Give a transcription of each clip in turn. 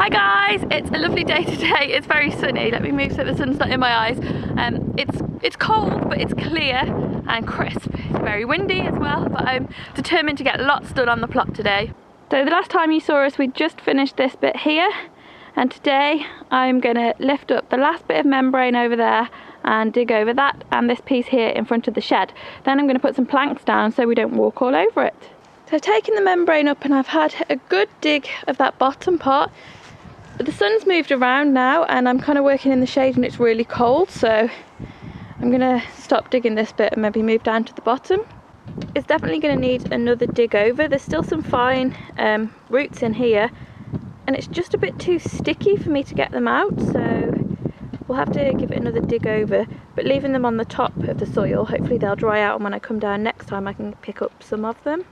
Hi guys, it's a lovely day today. It's very sunny. Let me move so the sun's not in my eyes. It's cold, but it's clear and crisp. It's very windy as well, but I'm determined to get lots done on the plot today. So the last time you saw us, we just finished this bit here, and today I'm gonna lift up the last bit of membrane over there and dig over that and this piece here in front of the shed. Then I'm gonna put some planks down so we don't walk all over it. So I've taken the membrane up and I've had a good dig of that bottom part. The sun's moved around now and I'm kind of working in the shade and it's really cold, so I'm gonna stop digging this bit and maybe move down to the bottom. It's definitely gonna need another dig over. There's still some fine roots in here and it's just a bit too sticky for me to get them out, so we'll have to give it another dig over, but leaving them on the top of the soil, hopefully they'll dry out and when I come down next time I can pick up some of them.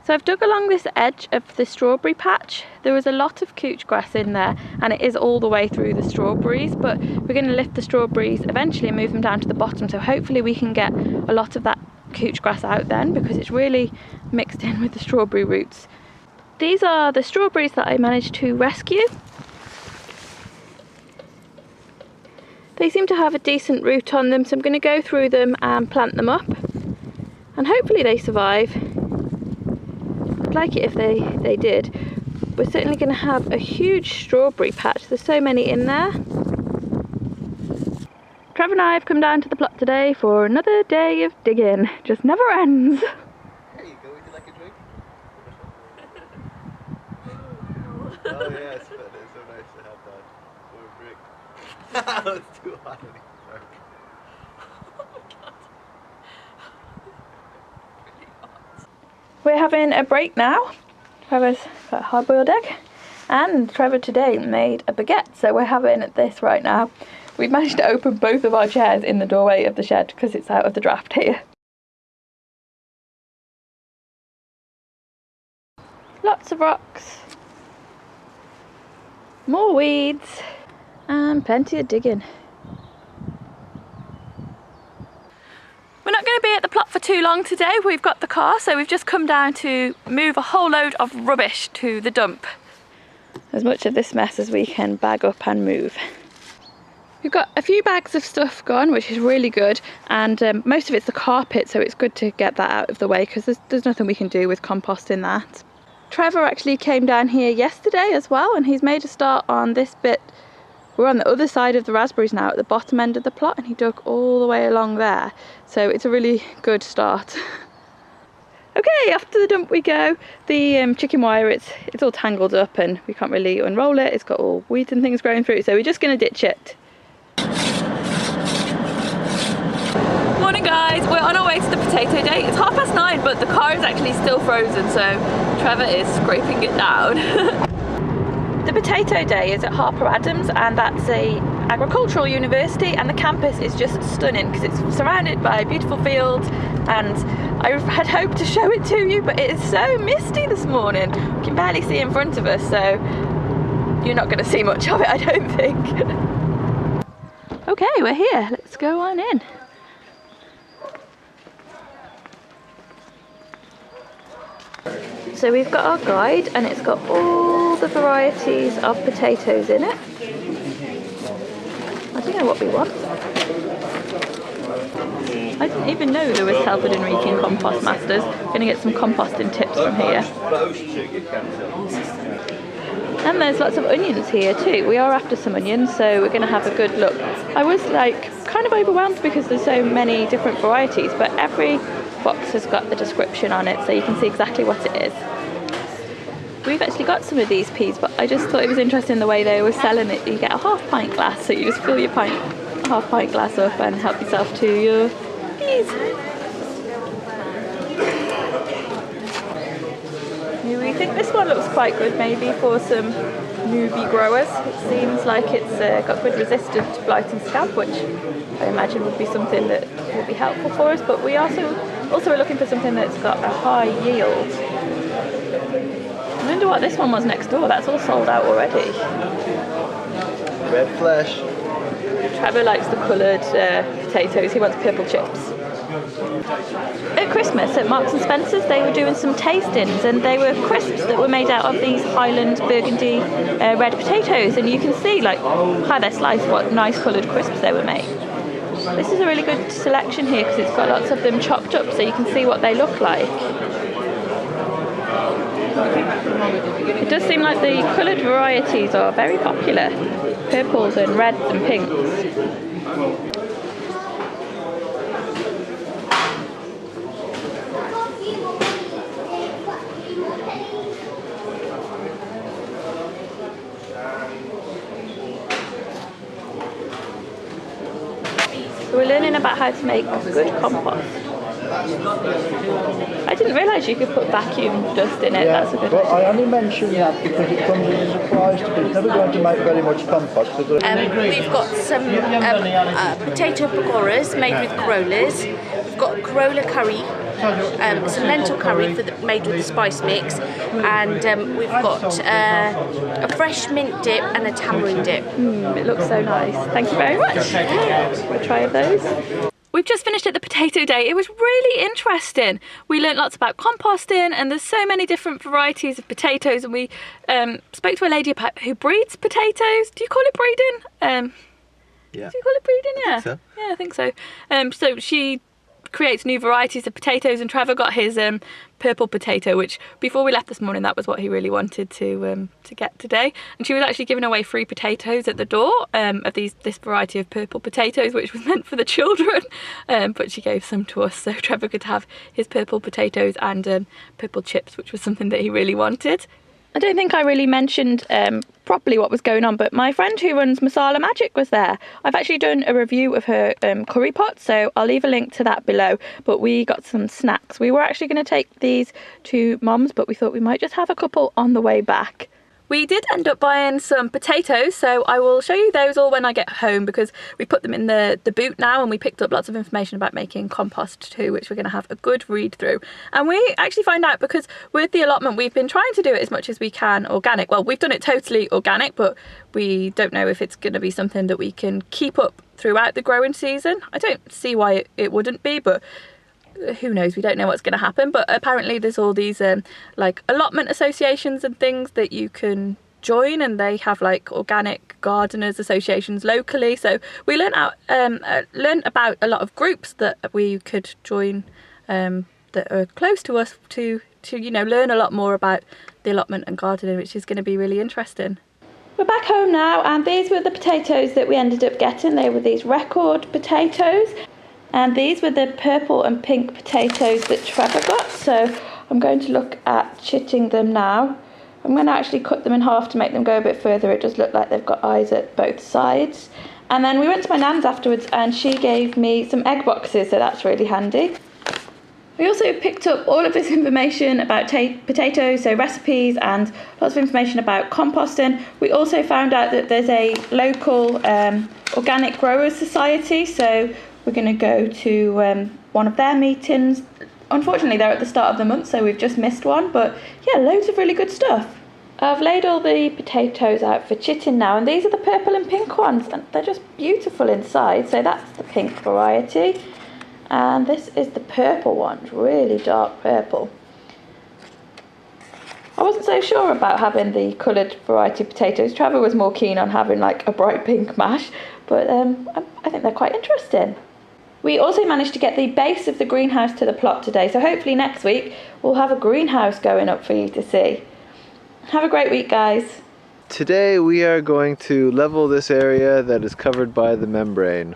So I've dug along this edge of the strawberry patch. There was a lot of couch grass in there and it is all the way through the strawberries, but we're going to lift the strawberries eventually and move them down to the bottom, so hopefully we can get a lot of that couch grass out then, because it's really mixed in with the strawberry roots. These are the strawberries that I managed to rescue. They seem to have a decent root on them, so I'm going to go through them and plant them up and hopefully they survive. I'd like it if they did. We're certainly going to have a huge strawberry patch. There's so many in there. Trevor and I have come down to the plot today for another day of digging. Just never ends. There you go, would you like a drink? Oh yes, but it's so nice to have that for a drink. It's too hot in here. We're having a break now. Trevor's got a hard-boiled egg and Trevor today made a baguette, so we're having this right now. We've managed to open both of our chairs in the doorway of the shed because it's out of the draft here. Lots of rocks, more weeds and plenty of digging. We're not going to be at the plot for too long today. We've got the car, so we've just come down to move a whole load of rubbish to the dump. As much of this mess as we can bag up and move. We've got a few bags of stuff gone, which is really good, and most of it's the carpet, so it's good to get that out of the way because there's nothing we can do with composting that. Trevor actually came down here yesterday as well, and he's made a start on this bit. We're on the other side of the raspberries now at the bottom end of the plot, and he dug all the way along there, so it's a really good start. Okay, off to the dump we go. The chicken wire, it's all tangled up and we can't really unroll it. It's got all weeds and things growing through it, so we're just going to ditch it. Morning guys, we're on our way to the potato day. It's 9:30, but the car is actually still frozen, so Trevor is scraping it down. The potato day is at Harper Adams, and that's a agricultural university, and the campus is just stunning because it's surrounded by beautiful fields, and I had hoped to show it to you, but it is so misty this morning. We can barely see in front of us, so you're not going to see much of it, I don't think. Okay, we're here. Let's go on in. So we've got our guide and it's got all the varieties of potatoes in it. I don't know what we want. I didn't even know there was Telford and Wrekin Compost Masters. I'm going to get some composting tips from here. And there's lots of onions here too. We are after some onions, so we're going to have a good look. I was like kind of overwhelmed because there's so many different varieties, but every box has got the description on it so you can see exactly what it is. We've actually got some of these peas, but I just thought it was interesting the way they were selling it. You get a half pint glass, so you just fill your half pint glass up and help yourself to your peas. We think this one looks quite good maybe for some newbie growers. It seems like it's got good resistance to blight and scab, which I imagine would be something that would be helpful for us, but we also are looking for something that's got a high yield. I wonder what this one was next door. That's all sold out already. Red flesh. Trevor likes the coloured potatoes. He wants purple chips. At Christmas at Marks and Spencer's they were doing some tastings, and they were crisps that were made out of these Highland burgundy red potatoes, and you can see like how they're sliced, what nice coloured crisps they were made. This is a really good selection here because it's got lots of them chopped up so you can see what they look like. It does seem like the coloured varieties are very popular. Purples and reds and pinks. So we're learning about how to make good compost. I didn't realise you could put vacuum dust in it. That's a good idea. I only mention that because it comes as a surprise to me. It's never going to make very much compost. We've got some potato pakoras made with corollas. We've got corolla curry, some lentil curry made with the spice mix, and we've got a fresh mint dip and a tamarind dip. It looks so nice. Thank you very much. We'll try those. We've just finished at the potato day. It was really interesting. We learnt lots about composting, and there's so many different varieties of potatoes, and we spoke to a lady about who breeds potatoes. Do you call it breeding? Yeah. Do you call it breeding? Yeah. So. Yeah, I think so. So she creates new varieties of potatoes, and Trevor got his purple potato, which before we left this morning that was what he really wanted to get today, and she was actually giving away free potatoes at the door of this variety of purple potatoes, which was meant for the children, but she gave some to us so Trevor could have his purple potatoes and purple chips, which was something that he really wanted. I don't think I really mentioned properly what was going on, but my friend who runs Masala Magic was there. I've actually done a review of her curry pot, so I'll leave a link to that below. But we got some snacks. We were actually going to take these to Mum's, but we thought we might just have a couple on the way back. We did end up buying some potatoes, so I will show you those all when I get home, because we put them in the boot now, and we picked up lots of information about making compost too, which we're going to have a good read through. And we actually find out, because with the allotment we've been trying to do it as much as we can organic. Well, we've done it totally organic, but we don't know if it's going to be something that we can keep up throughout the growing season. I don't see why it wouldn't be, but who knows, we don't know what's going to happen. But apparently there's all these like allotment associations and things that you can join, and they have like organic gardeners associations locally, so we learned about a lot of groups that we could join that are close to us to you know, learn a lot more about the allotment and gardening, which is going to be really interesting. We're back home now, and these were the potatoes that we ended up getting. They were these record potatoes. And these were the purple and pink potatoes that Trevor got. So I'm going to look at chitting them now. I'm going to actually cut them in half to make them go a bit further. It does look like they've got eyes at both sides. And then we went to my nan's afterwards, and she gave me some egg boxes, so that's really handy. We also picked up all of this information about potatoes, so recipes, and lots of information about composting. We also found out that there's a local organic growers society, so we're going to go to one of their meetings. Unfortunately, they're at the start of the month, so we've just missed one. But yeah, loads of really good stuff. I've laid all the potatoes out for chitting now, and these are the purple and pink ones, and they're just beautiful inside. So that's the pink variety, and this is the purple one, really dark purple. I wasn't so sure about having the coloured variety of potatoes. Trevor was more keen on having like a bright pink mash, but I think they're quite interesting. We also managed to get the base of the greenhouse to the plot today, so hopefully next week we'll have a greenhouse going up for you to see. Have a great week, guys. Today we are going to level this area that is covered by the membrane.